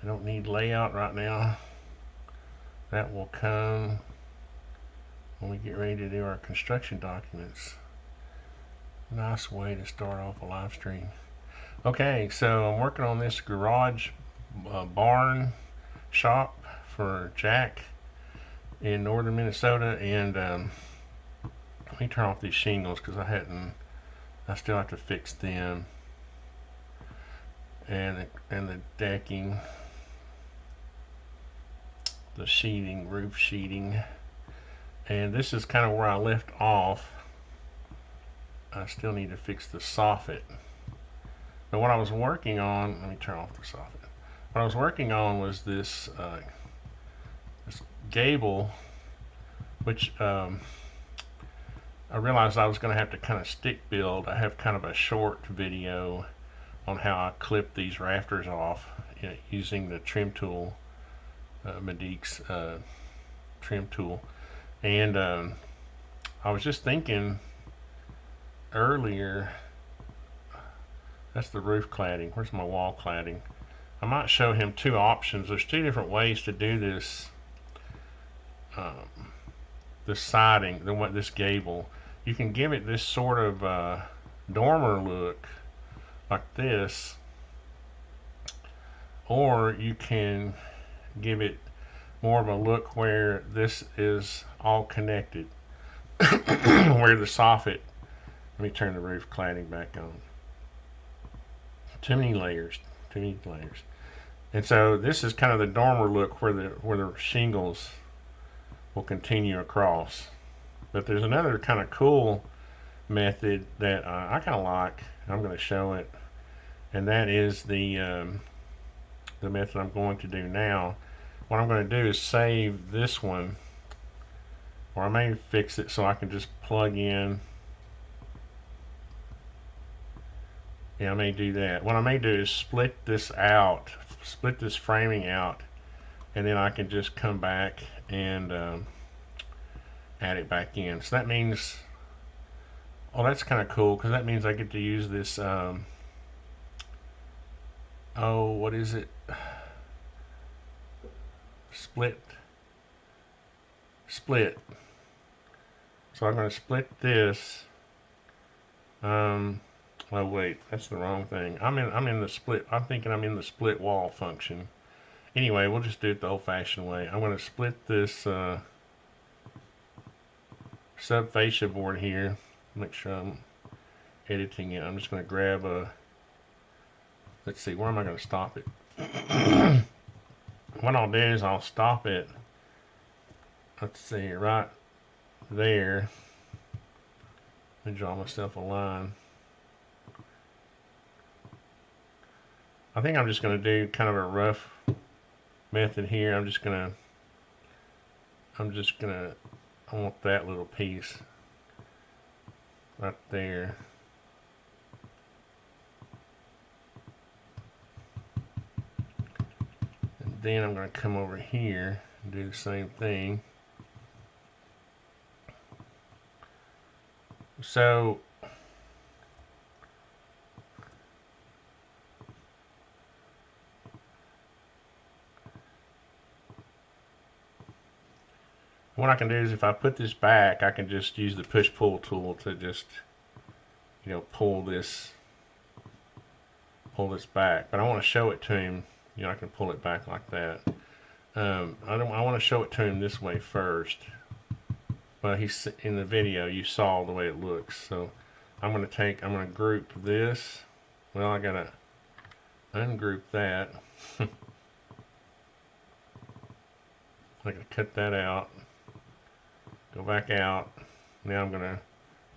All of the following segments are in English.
don't need layout right now. That will come when we get ready to do our construction documents. Nice way to start off a live stream. Okay, so I'm working on this garage barn shop for Jack in northern Minnesota, and let me turn off these shingles because I still have to fix them, and the decking, the sheeting, roof sheeting, and this is kind of where I left off. I still need to fix the soffit. But what I was working on, let me turn off the soffit. What I was working on was this gable, which I realized I was going to have to kind of stick build. I have kind of a short video on how I clip these rafters off using the trim tool, Medic's trim tool. And I was just thinking earlier, that's the roof cladding. Where's my wall cladding? I might show him two options. There's two different ways to do this. This siding, this gable. You can give it this sort of dormer look, like this, or you can give it more of a look where this is all connected, where the soffit. Let me turn the roof cladding back on. Too many layers. And so this is kind of the dormer look where the shingles will continue across. But there's another kind of cool method that I kind of like. I'm going to show it, and that is the method I'm going to do now. What I'm going to do is save this one, or I may fix it so I can just plug in. Yeah, I may do that. What I may do is split this framing out, and then I can just come back and add it back in. So that means, oh, that's kind of cool, because that means I get to use this, oh, what is it? Split. So I'm going to split this. Oh wait, that's the wrong thing. I'm in the split. I'm thinking I'm in the split wall function. Anyway, we'll just do it the old-fashioned way. I'm going to split this sub fascia board here. Make sure I'm editing it. I'm just going to grab a. Let's see, where am I going to stop it? What I'll do is I'll stop it. Let's see, right there. Let me draw myself a line. I think I'm just going to do kind of a rough method here. I want that little piece right there. And then I'm going to come over here and do the same thing. So what I can do is, if I put this back, I can just use the push-pull tool to just, pull this back. But I want to show it to him. I can pull it back like that. I want to show it to him this way first. But he's in the video. You saw the way it looks. So I'm going to group this. Well, I gotta ungroup that. I gotta cut that out. Go back out. Now I'm going to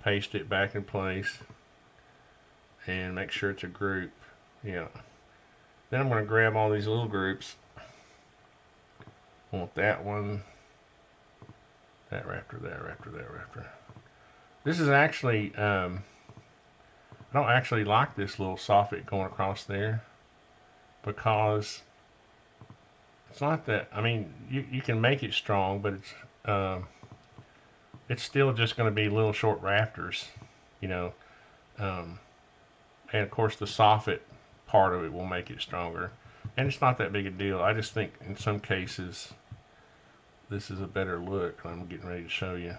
paste it back in place and make sure it's a group. Yeah. Then I'm going to grab all these little groups. I want that one, that rafter, that rafter, that rafter. This is actually, I don't actually like this little soffit going across there, because it's not that, I mean, you can make it strong, but it's still just going to be little short rafters, and of course the soffit part of it will make it stronger. And it's not that big a deal. I just think in some cases this is a better look. I'm getting ready to show you.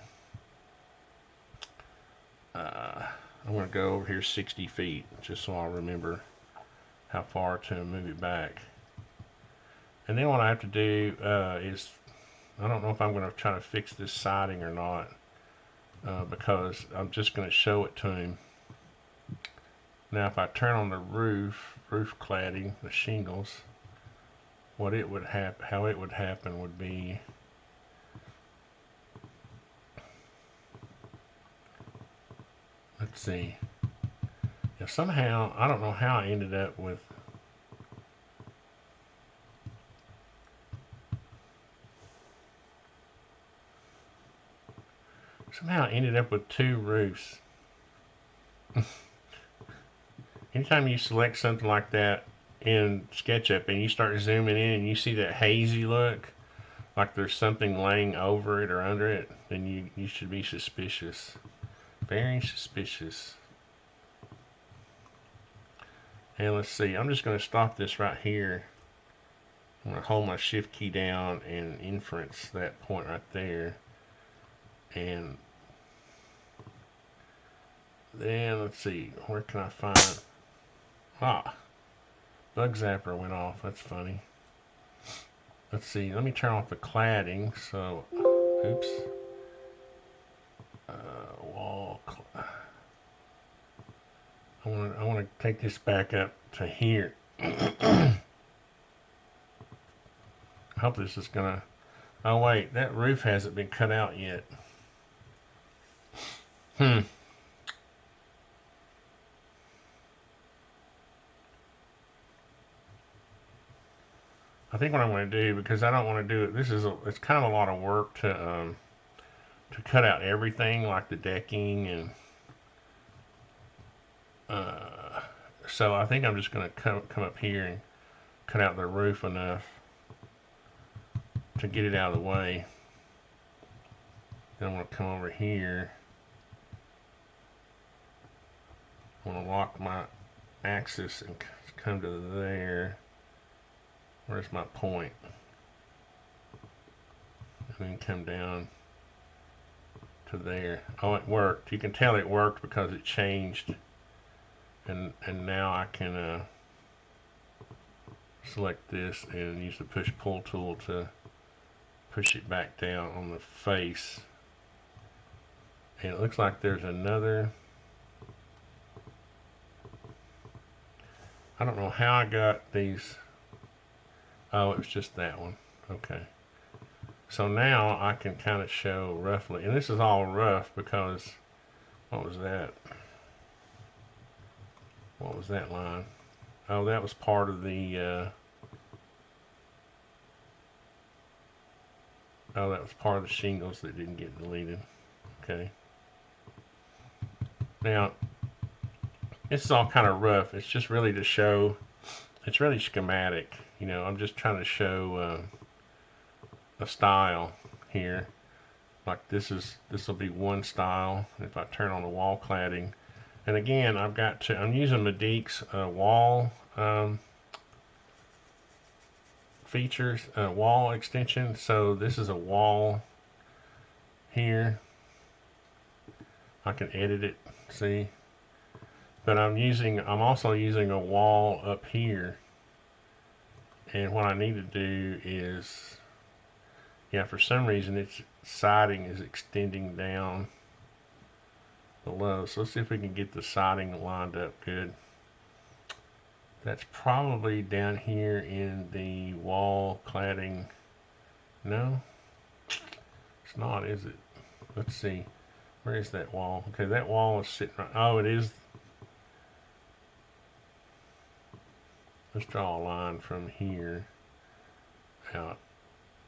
I'm going to go over here 60 feet just so I'll remember how far to move it back. And then what I have to do is, I don't know if I'm going to try to fix this siding or not, because I'm just going to show it to him. Now if I turn on the roof cladding, the shingles, what it would happen, how it would happen would be, let's see. Yeah, somehow, I don't know how I ended up with, somehow I ended up with two roofs. Anytime you select something like that in SketchUp and you start zooming in and you see that hazy look, like there's something laying over it or under it, then you should be suspicious. Very suspicious. And let's see, I'm just going to stop this right here. I'm going to hold my shift key down and inference that point right there. And then let's see, where can I find, bug zapper went off. That's funny. Let's see, let me turn off the cladding. So, oops. I want to take this back up to here. I hope this is gonna. Oh wait, that roof hasn't been cut out yet. I think what I'm going to do, because I don't want to do it. It's kind of a lot of work to cut out everything, like the decking and. So I think I'm just going to come up here and cut out the roof enough to get it out of the way. Then I'm going to come over here. I'm going to lock my axis and come to there. Where's my point? And then come down to there. Oh, it worked. You can tell it worked because it changed. And now I can select this and use the push-pull tool to push it back down on the face. And it looks like there's another. I don't know how I got these. Oh, it was just that one. Okay. So now I can kind of show roughly, and this is all rough because, what was that? What was that line? Oh, that was part of the, oh, that was part of the shingles that didn't get deleted. Okay. Now, this is all kind of rough. It's just really to show, it's really schematic. You know, I'm just trying to show a style here. Like this will be one style. If I turn on the wall cladding, and again, I'm using Medique's wall features, wall extension. So this is a wall here. I can edit it, see? But I'm also using a wall up here. And what I need to do is, yeah, for some reason its siding is extending down below. So let's see if we can get the siding lined up good. That's probably down here in the wall cladding. No, it's not, is it? Let's see. Where is that wall? Okay, that wall is sitting right. Oh, it is. Let's draw a line from here out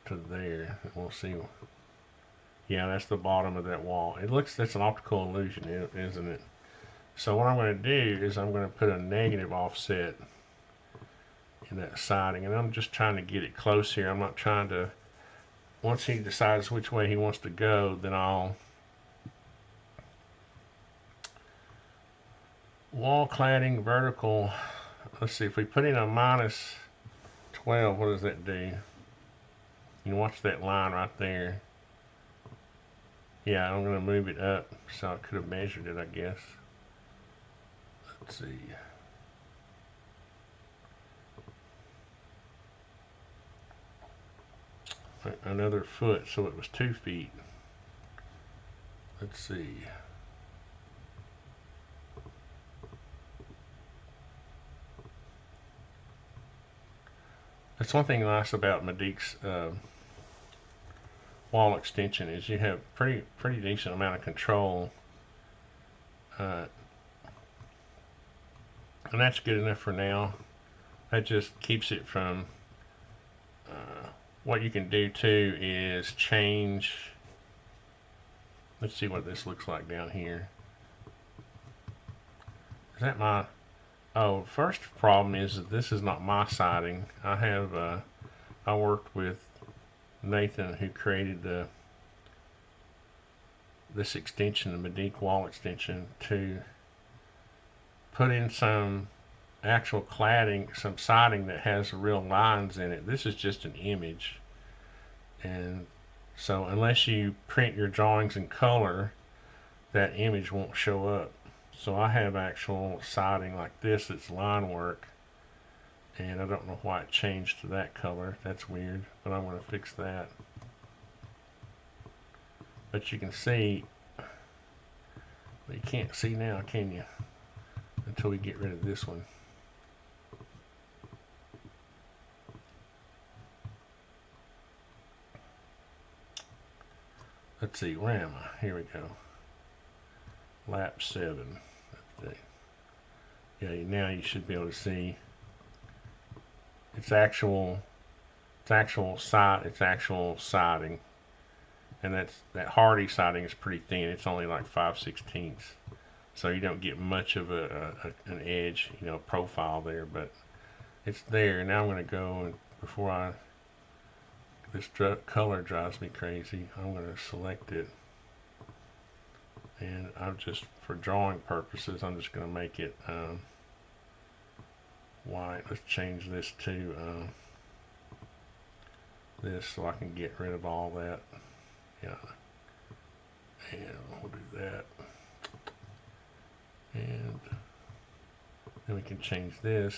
to there. We'll see. Yeah, that's the bottom of that wall. That's an optical illusion, isn't it? So what I'm going to do is I'm going to put a negative offset in that siding, and I'm just trying to get it close here. I'm not trying to, once he decides which way he wants to go, then I'll wall cladding vertical. Let's see, if we put in a minus 12, what does that do? You can watch that line right there. Yeah, I'm going to move it up, so I could have measured it, I guess. Let's see. Another foot, so it was 2 feet. Let's see. That's one thing nice about Medic's wall extension is you have pretty decent amount of control, and that's good enough for now. That just keeps it from. What you can do too is change. Let's see what this looks like down here. Is that my? Oh, first problem is that this is not my siding. I have I worked with Nathan, who created this extension, the Medic wall extension, to put in some actual cladding, some siding that has real lines in it. This is just an image, and so unless you print your drawings in color, that image won't show up. So I have actual siding like this that's line work, and I don't know why it changed to that color. That's weird, but I'm going to fix that. But you can see, well, you can't see now, can you? Until we get rid of this one. Let's see, where am I? Here we go. Lap 7. Yeah, now you should be able to see it's actual siding, and that hardy siding is pretty thin. It's only like 5/16, so you don't get much of an edge, profile there, but it's there. Now I'm going to go, and before this color drives me crazy, I'm going to select it, and I'm just, for drawing purposes, I'm just going to make it white. Let's change this to this so I can get rid of all that. Yeah, and we'll do that, and then we can change this.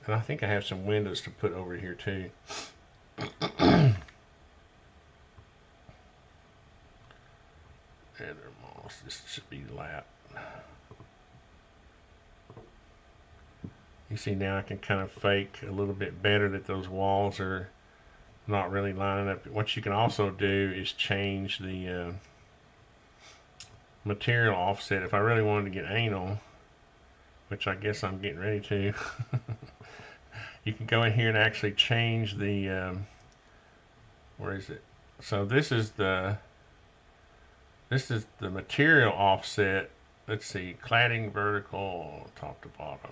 And I think I have some windows to put over here too. And this should be lap. You see now I can kind of fake a little bit better that those walls are not really lining up. What you can also do is change the material offset. If I really wanted to get anal, which I guess I'm getting ready to, you can go in here and actually change the where is it? So this is the material offset. Let's see, cladding vertical top to bottom.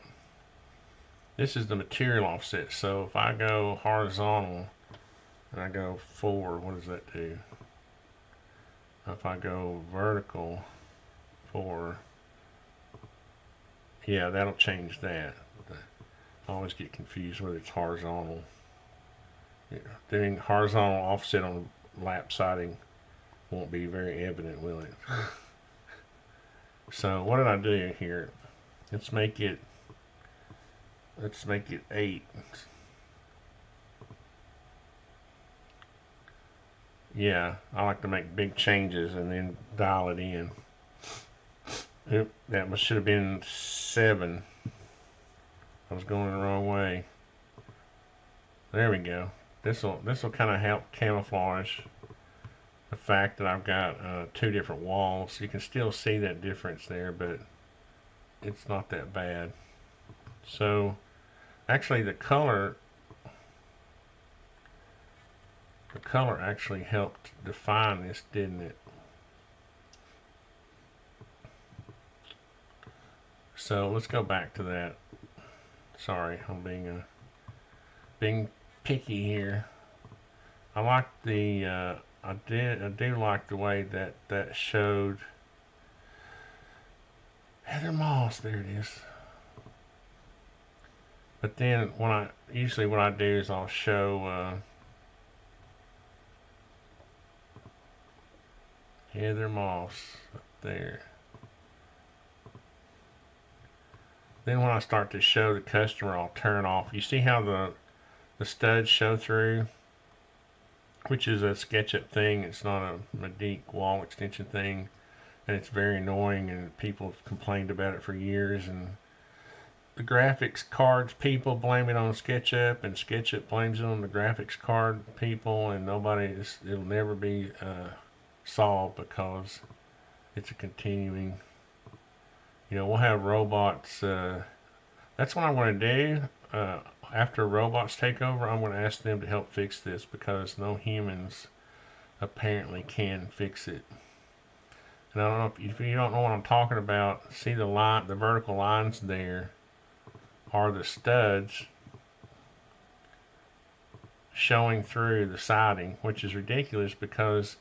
This is the material offset. So if I go horizontal and I go forward, what does that do? If I go vertical forward, yeah, that'll change that. I always get confused whether it's horizontal. Doing horizontal offset on lap siding won't be very evident, will it? So what did I do here? Let's make it 8. Yeah, I like to make big changes and then dial it in. Oop, that should have been 7. I was going the wrong way. There we go. This will kind of help camouflage the fact that I've got 2 different walls. You can still see that difference there, but it's not that bad. So actually the color actually helped define this, didn't it? So let's go back to that. Sorry, I'm being picky here. I like the I do like the way that showed Heather Moss. There it is. But then usually what I do is I'll show heather moss up there. Then when I start to show the customer, I'll turn off. You see how the studs show through, which is a SketchUp thing. It's not a Medique wall extension thing, and it's very annoying, and people have complained about it for years. And the graphics cards people blame it on SketchUp, and SketchUp blames it on the graphics card people, and it'll never be solved because it's a continuing. We'll have robots. That's what I'm going to do. After robots take over, I'm going to ask them to help fix this because no humans apparently can fix it. And I don't know if you don't know what I'm talking about. See the vertical lines there are the studs showing through the siding, which is ridiculous because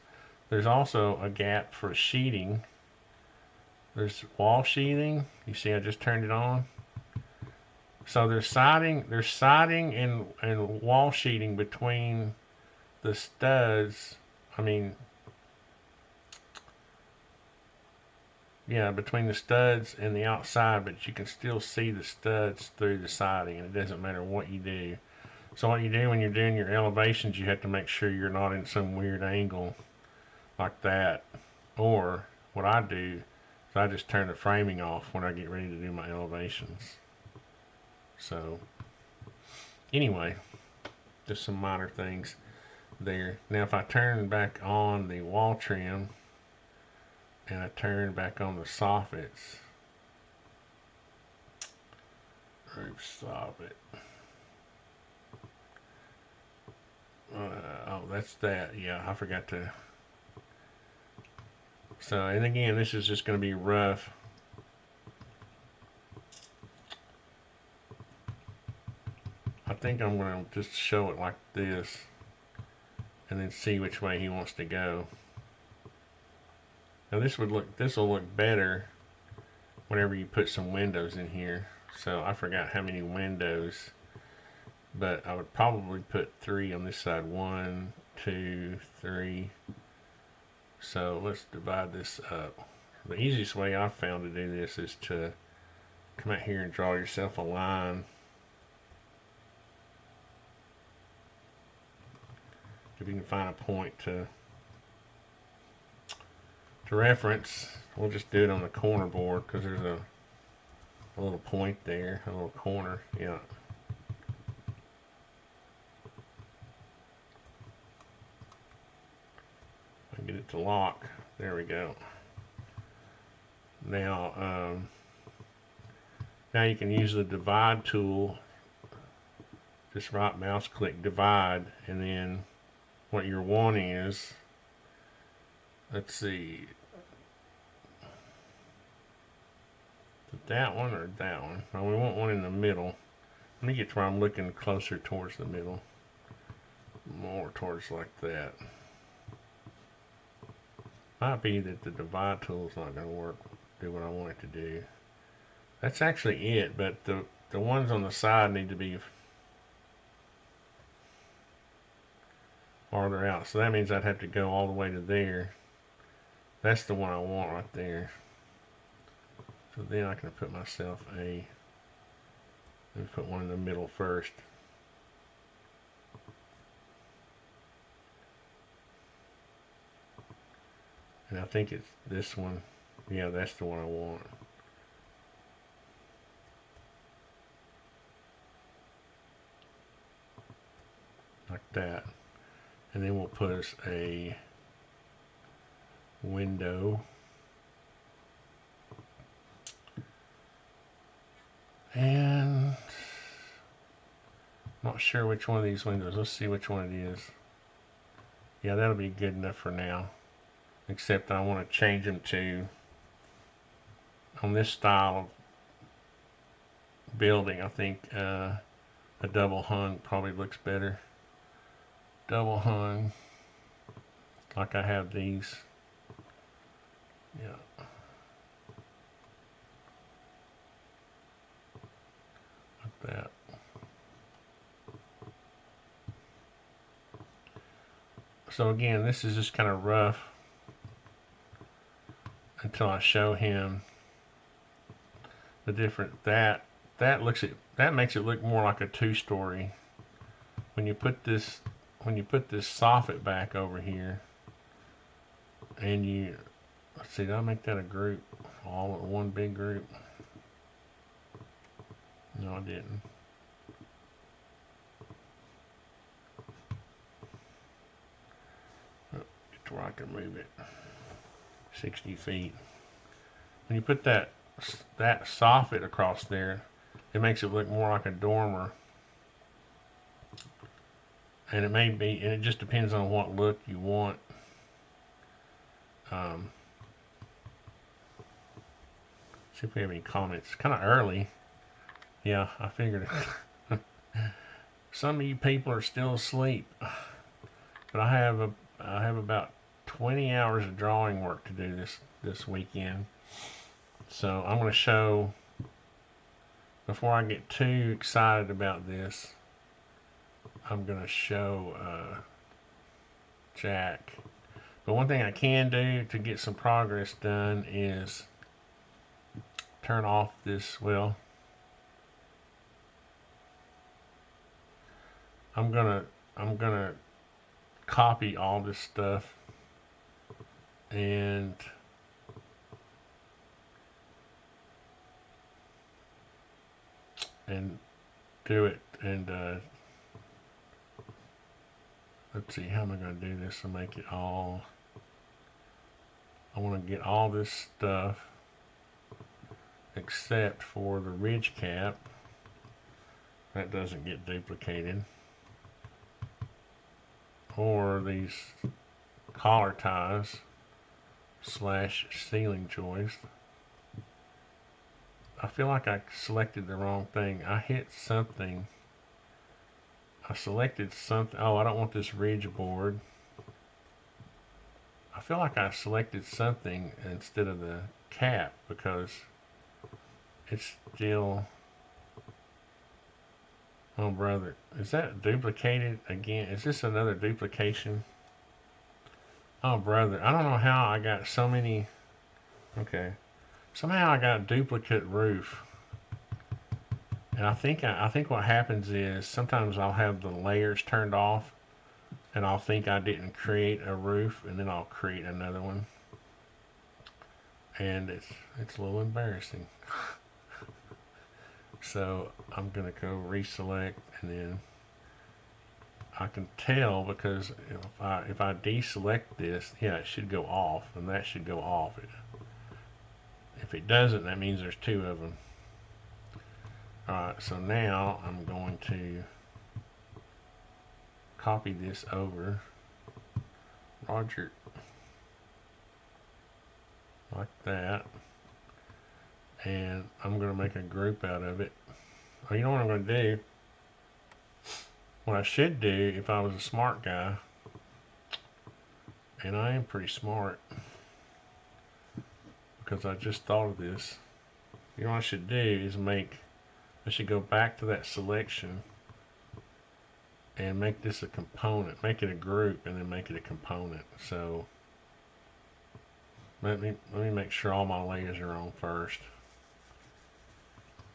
there's also a gap for sheeting. There's wall sheathing. You see, I just turned it on. So there's siding and wall sheeting between the studs. Between the studs and the outside, but you can still see the studs through the siding, and it doesn't matter what you do. So what you do when you're doing your elevations, you have to make sure you're not in some weird angle like that. Or what I do is I just turn the framing off when I get ready to do my elevations. So anyway, just some minor things there. Now if I turn back on the wall trim and I turn back on the soffits, roof soffit. Oh, that's that. Yeah, I forgot to. So, and again, this is just going to be rough. I think I'm going to just show it like this and then see which way he wants to go. Now this will look better whenever you put some windows in here. So I forgot how many windows, but I would probably put 3 on this side. 1, 2, 3. So let's divide this up. The easiest way I've found to do this is to come out here and draw yourself a line. If you can find a point to reference, we'll just do it on the corner board because there's a little point there, a little corner. Yeah. I get it to lock. There we go. Now, now you can use the divide tool. Just right mouse click divide, and then what you're wanting is, let's see, that one or that one? No, we want one in the middle. Let me get to where I'm looking closer towards the middle. More towards like that. Might be that the divide tool is not going to work, do what I want it to do. That's actually it, but the ones on the side need to be farther out. So that means I'd have to go all the way to there. That's the one I want right there. So then I can put myself let me put one in the middle first. And I think it's this one. Yeah, that's the one I want. Like that. And then we'll put us a window. And not sure which one of these windows. Let's see which one it is. Yeah, that'll be good enough for now. Except I want to change them to, on this style of building, I think a double hung probably looks better. Double hung, like I have these. Yeah. Like that. So again, this is just kind of rough until I show him the different that makes it look more like a two-story. When you put this soffit back over here, and let's see, did I make that a group? All in one big group? No, I didn't. Oh, get to where I can move it 60 feet. When you put that soffit across there, it makes it look more like a dormer. And it just depends on what look you want. See if we have any comments. Kind of early. Yeah, I figured it. Some of you people are still asleep. But I have about 20 hours of drawing work to do this weekend. So I'm going to show, before I get too excited about this, I'm going to show Jack. But one thing I can do to get some progress done is turn off this, well, I'm gonna copy all this stuff and do it, and let's see, how am I going to do this to make it all, I want to get all this stuff except for the ridge cap. That doesn't get duplicated. Or these collar ties / ceiling joist. I feel like I selected the wrong thing. I hit something. I selected something. Oh, I don't want this ridge board. I feel like I selected something instead of the cap because it's still, oh brother, is that duplicated again? Is this another duplication? Oh brother, I don't know how I got so many. Okay, somehow I got a duplicate roof. And I think what happens is sometimes I'll have the layers turned off and I'll think I didn't create a roof, and then I'll create another one. And it's a little embarrassing. So I'm gonna go reselect, and then I can tell because if I deselect this, yeah, it should go off, and that should go off. If it doesn't, that means there's two of them. Alright, so now I'm going to copy this over, Roger, like that, and I'm going to make a group out of it. Oh, you know what I'm going to do? What I should do if I was a smart guy, and I am pretty smart because I just thought of this, you know what I should do is I should go back to that selection and make this a component, make it a group, and then make it a component. So let me make sure all my layers are on first.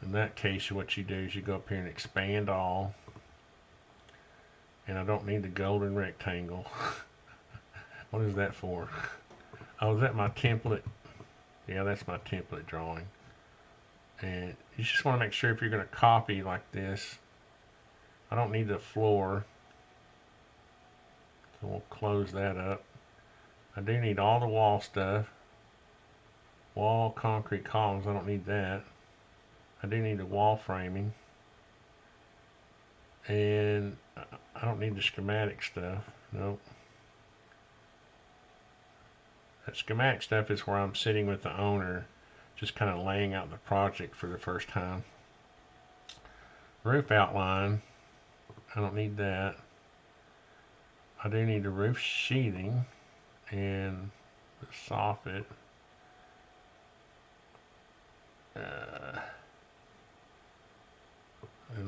In that case, what you do is you go up here and expand all, and I don't need the golden rectangle. What is that for? Oh, is that my template? Yeah, that's my template drawing. And you just want to make sure if you're going to copy like this, I don't need the floor, so we'll close that up. I do need all the wall stuff. Wall, concrete columns, I don't need that. I do need the wall framing. And I don't need the schematic stuff. Nope. That schematic stuff is where I'm sitting with the owner, just kind of laying out the project for the first time. Roof outline, I don't need that. I do need the roof sheathing and the soffit. And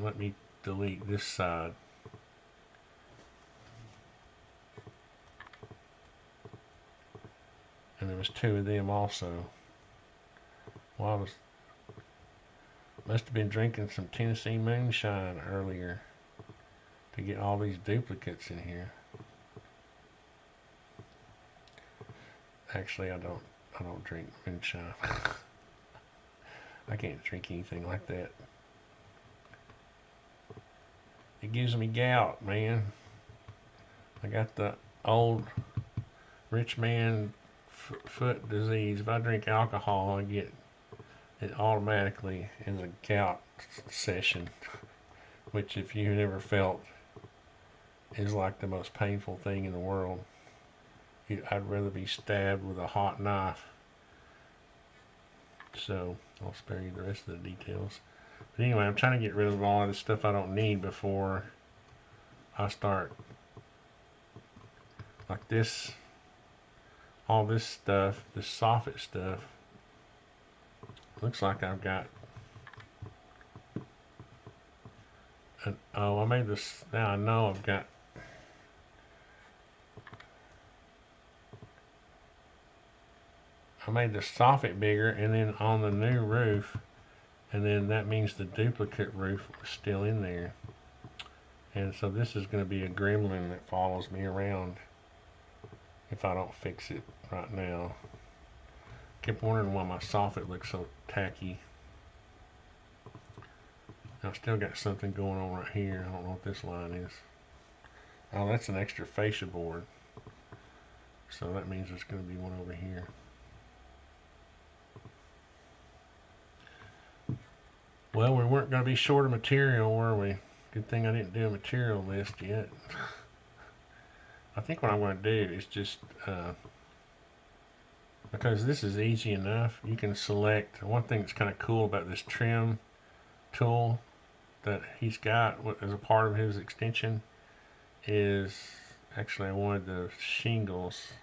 let me delete this side. And there was 2 of them also. Well, must have been drinking some Tennessee moonshine earlier to get all these duplicates in here. Actually, I don't drink moonshine. I can't drink anything like that. It gives me gout, man. I got the old rich man foot disease. If I drink alcohol, I get it automatically in a gout session, which if you've never felt is like the most painful thing in the world. I'd rather be stabbed with a hot knife. So I'll spare you the rest of the details. But anyway, I'm trying to get rid of all of the stuff I don't need before I start, like this, all this stuff, this soffit stuff. Looks like I've got oh, I made this, now I know I've got, I made the soffit bigger, and then on the new roof, and then that means the duplicate roof was still in there. And so this is going to be a gremlin that follows me around if I don't fix it right now. Kept wondering why my soffit looks so tacky. I've still got something going on right here. I don't know what this line is. Oh, that's an extra fascia board. So that means there's going to be one over here. Well, we weren't going to be short of material, were we? Good thing I didn't do a material list yet. I think what I'm going to do is just, because this is easy enough, you can select, one thing that's kind of cool about this trim tool that he's got as a part of his extension is, actually I wanted the shingles.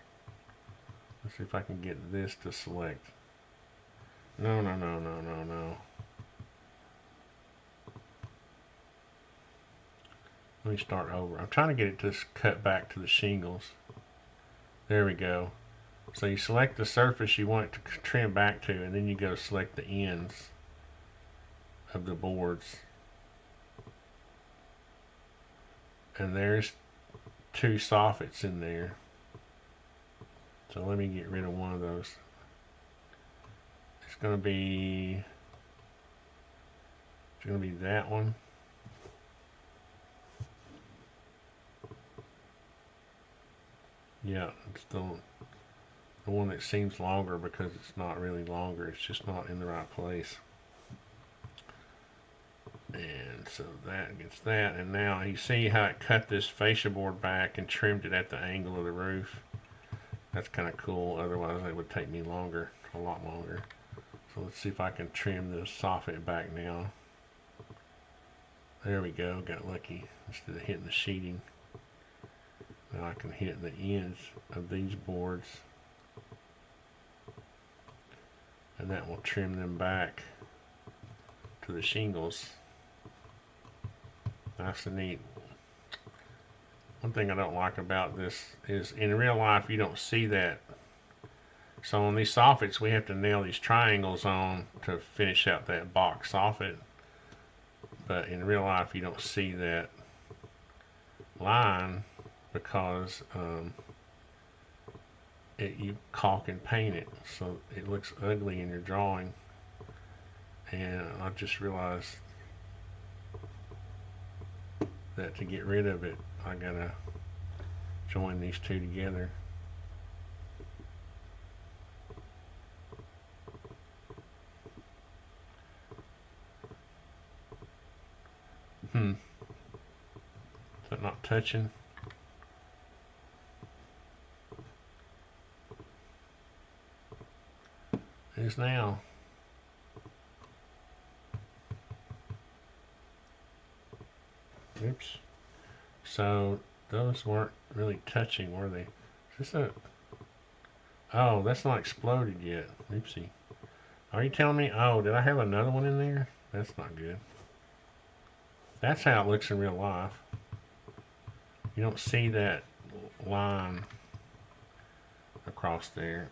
Let's see if I can get this to select. No. Let me start over. I'm trying to get it to cut back to the shingles. There we go. So you select the surface you want it to trim back to, and then you go select the ends of the boards. And there's 2 soffits in there. So let me get rid of one of those. It's going to be that one. Yeah, it's the one that seems longer because it's not really longer. It's just not in the right place. And so that gets that. And now you see how it cut this fascia board back and trimmed it at the angle of the roof. That's kind of cool. Otherwise it would take me longer, a lot longer. So let's see if I can trim the soffit back now. There we go. Got lucky instead of hitting the sheeting. Now I can hit the ends of these boards, and that will trim them back to the shingles. Nice and neat. One thing I don't like about this is in real life you don't see that. So on these soffits we have to nail these triangles on to finish out that box soffit. But in real life you don't see that line because you caulk and paint it, so it looks ugly in your drawing. And I just realized that to get rid of it, I gotta join these 2 together. Is that not touching? It is now. Oops. So those weren't really touching, were they? Is this a... Oh, that's not exploded yet. Oopsie. Are you telling me... Oh, did I have another one in there? That's not good. That's how it looks in real life. You don't see that line across there.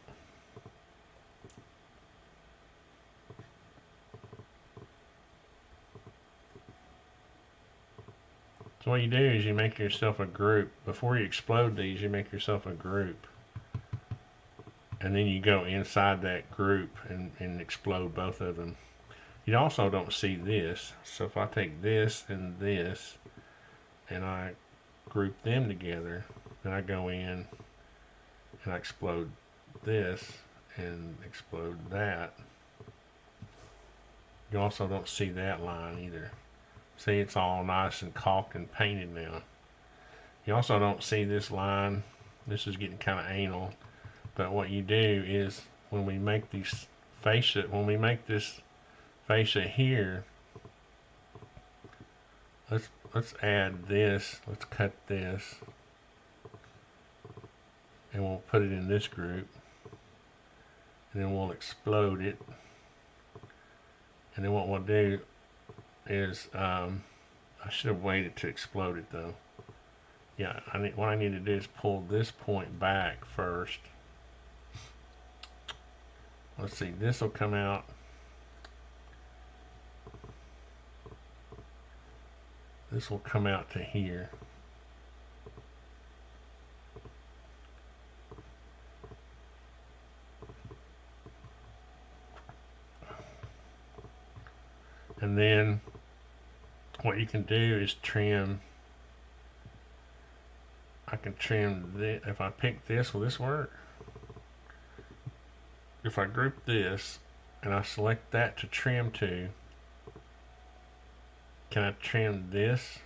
So what you do is you make yourself a group. Before you explode these, you make yourself a group. And then you go inside that group and explode both of them. You also don't see this. So if I take this and I group them together, then I go in and I explode this and explode that. You also don't see that line either. See, it's all nice and caulked and painted now. You also don't see this line. This is getting kind of anal. But what you do is when we make these fascia, when we make this fascia here, let's add this. Let's cut this, and we'll put it in this group, and then we'll explode it. And then what we'll do is I should have waited to explode it though. Yeah, what I need to do is pull this point back first. Let's see, this will come out. This will come out to here. And then what you can do is trim. I can trim this. If I pick this, will this work? If I group this and I select that to trim to, can I trim this?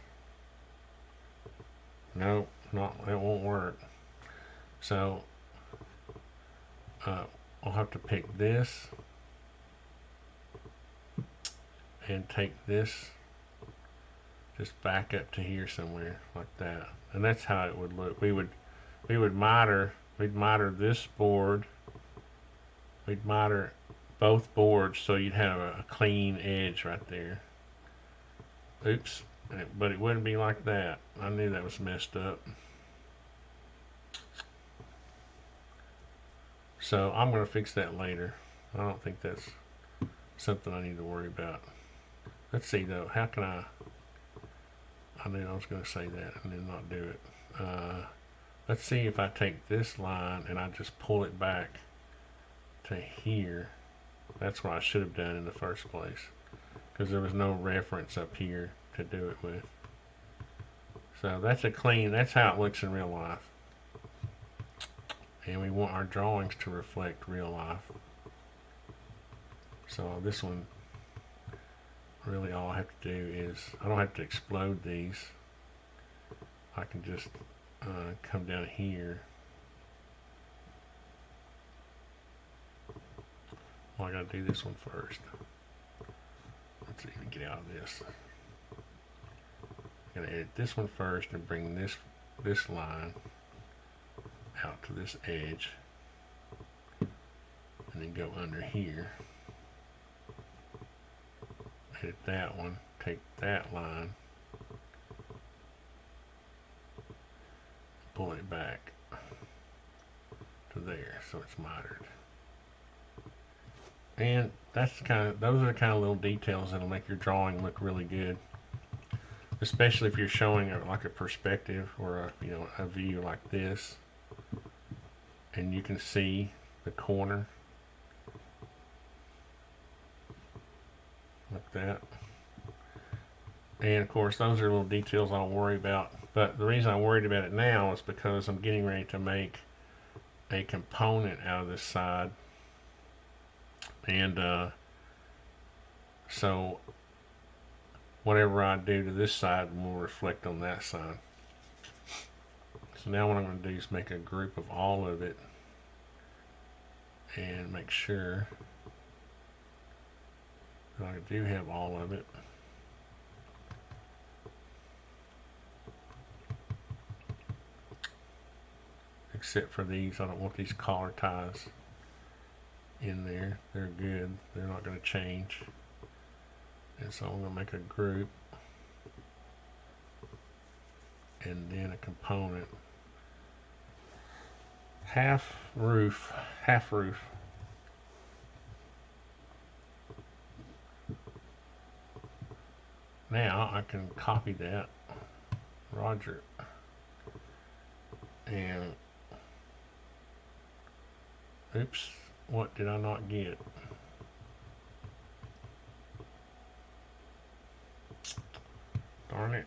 No, it won't work. So I'll have to pick this and take this just back up to here somewhere like that, and that's how it would look. We'd miter this board. We'd miter both boards so you'd have a clean edge right there. Oops, but it wouldn't be like that. I knew that was messed up. So I'm going to fix that later. I don't think that's something I need to worry about. Let's see though, how can I knew I was going to say that and then not do it. Let's see if I take this line and I just pull it back to here. That's what I should have done in the first place, because there was no reference up here to do it with. So that's that's how it looks in real life. And we want our drawings to reflect real life. So this one, really all I have to do is, I don't have to explode these. I can just come down here. Well, I gotta do this one first. Let's see if we can get out of this. I'm gonna edit this one first and bring this line out to this edge, and then go under here. Edit that one, take that line, pull it back to there so it's mitered. And those are the kind of little details that'll make your drawing look really good, especially if you're showing like a perspective or a view like this, and you can see the corner like that. And of course those are little details I don't worry about, but the reason I'm worried about it now is because I'm getting ready to make a component out of this side, and so whatever I do to this side will reflect on that side. So now what I'm going to do is make a group of all of it and make sure that I do have all of it. Except for these, I don't want these collar ties in there. They're good. They're not going to change. And so I'm going to make a group and then a component. Half roof. Now I can copy that Roger. And oops, what did I not get? Darn it.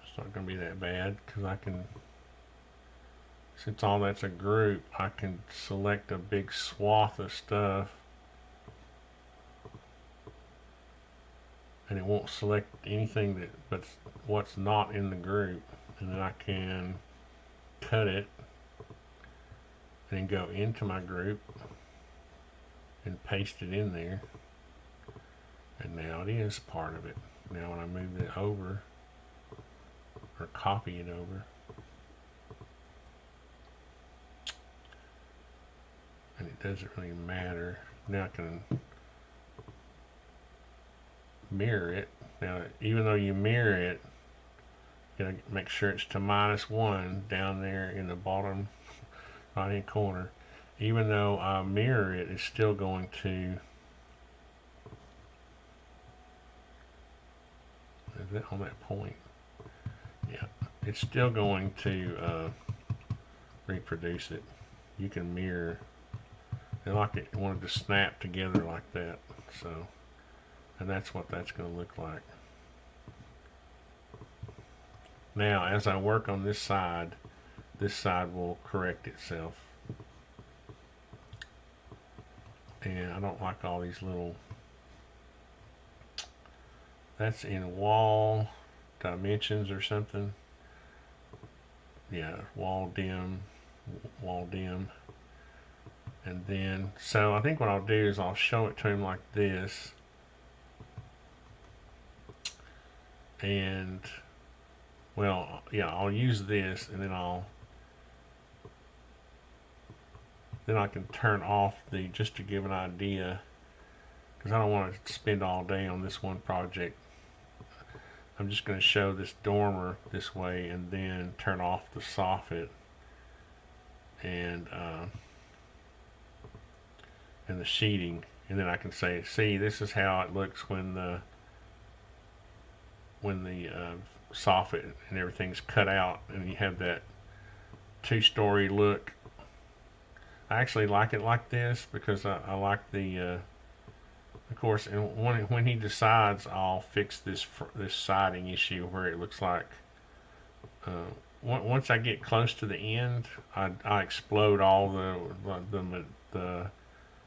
It's not going to be that bad because I can, since all that's a group, I can select a big swath of stuff and it won't select anything that but what's not in the group, and then I can cut it and then go into my group and paste it in there, and now it is part of it. Now when I move it over or copy it over, and it doesn't really matter. Now I can mirror it. Now even though you mirror it, you gotta make sure it's to -1 down there in the bottom right hand corner. Even though I mirror it, it's still going to, is that on that point? Yeah, it's still going to reproduce it. You can mirror and like it wanted to snap together like that, so, and that's what that's going to look like. Now as I work on this side will correct itself, and I don't like all these little, that's in wall dimensions or something. Yeah, wall dim, and then, so I think what I'll do is I'll show it to him like this, and well, yeah, I'll use this, and then I can turn off the, just to give an idea, because I don't want to spend all day on this one project. I'm just going to show this dormer this way and then turn off the soffit and the sheeting, and then I can say, see, this is how it looks when the soffit and everything's cut out and you have that two-story look. I actually like it like this because I like the of course, and when he decides, I'll fix this siding issue where it looks like once I get close to the end, I explode all the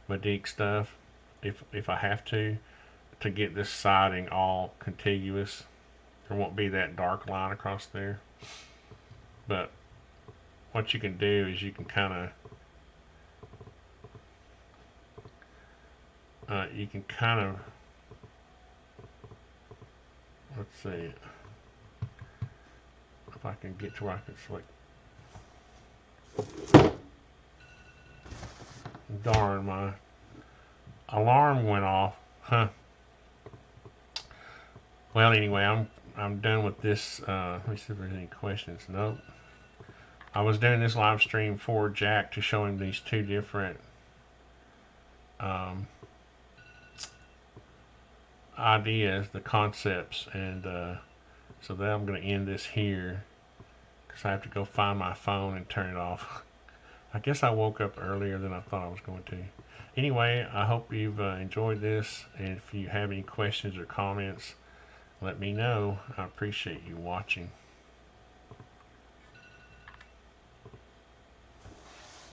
Medique stuff if I have to get this siding all contiguous. There won't be that dark line across there. But what you can do is you can kind of let's see if I can get to where I can select. Darn, my alarm went off. Huh. Well, anyway, I'm done with this. Let me see if there's any questions. Nope. I was doing this live stream for Jack to show him these two different ideas, the concepts, and so then I'm going to end this here because I have to go find my phone and turn it off. I guess I woke up earlier than I thought I was going to. Anyway, I hope you've enjoyed this, and if you have any questions or comments, let me know. I appreciate you watching.